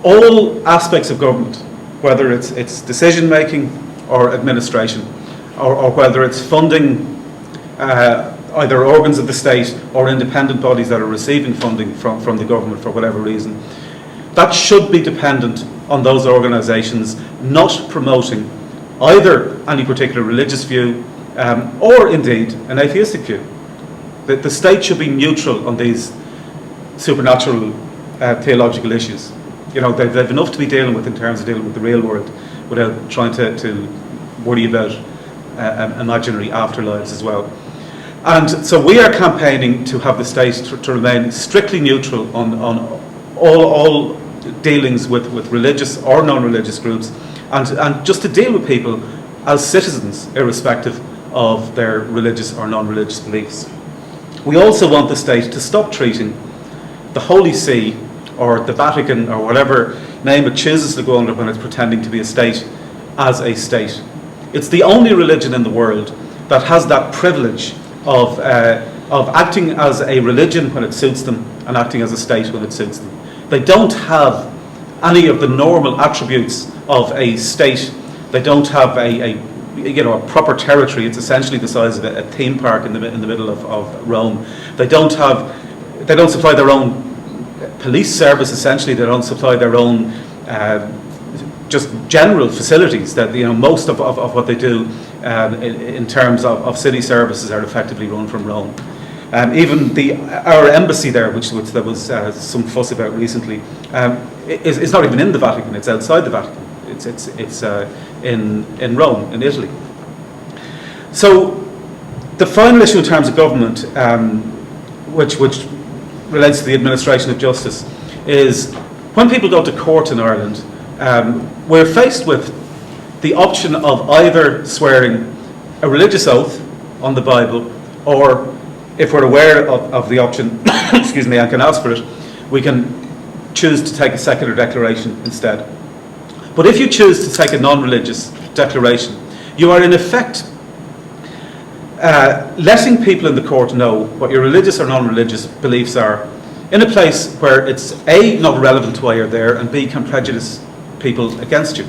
all aspects of government, whether it's decision making or administration, or whether it's funding either organs of the state or independent bodies that are receiving funding from the government for whatever reason, that should be dependent on those organisations not promoting either any particular religious view or indeed an atheistic view. The state should be neutral on these supernatural theological issues. You know, they've enough to be dealing with in terms of dealing with the real world without trying to worry about imaginary afterlives as well. And so we are campaigning to have the state to remain strictly neutral on all dealings with religious or non-religious groups, and just to deal with people as citizens, irrespective of their religious or non-religious beliefs. We also want the state to stop treating the Holy See or the Vatican or whatever name it chooses to go under when it's pretending to be a state as a state. It's the only religion in the world that has that privilege of acting as a religion when it suits them and acting as a state when it suits them. They don't have any of the normal attributes of a state. They don't have a proper territory. It's essentially the size of a theme park in the middle of Rome. They don't supply their own police service. Essentially, they don't supply their own just general facilities. That most of what they do in terms of city services are effectively run from Rome. Even our embassy there, which there was some fuss about recently, is not even in the Vatican. It's outside the Vatican. It's in Rome, in Italy. So the final issue in terms of government, which relates to the administration of justice, is when people go to court in Ireland, we're faced with the option of either swearing a religious oath on the Bible, or if we're aware of the option, excuse me, and can ask for it, we can choose to take a secular declaration instead. But if you choose to take a non-religious declaration, you are in effect letting people in the court know what your religious or non-religious beliefs are in a place where it's A, not relevant to why you're there, and B, can prejudice people against you.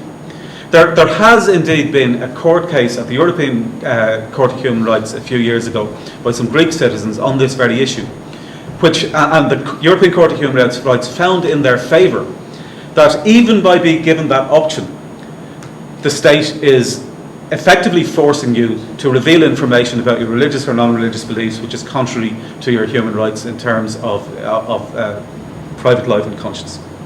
There has indeed been a court case at the European Court of Human Rights a few years ago by some Greek citizens on this very issue, and the European Court of Human Rights found in their favour that even by being given that option, the state is effectively forcing you to reveal information about your religious or non-religious beliefs, which is contrary to your human rights in terms of private life and conscience.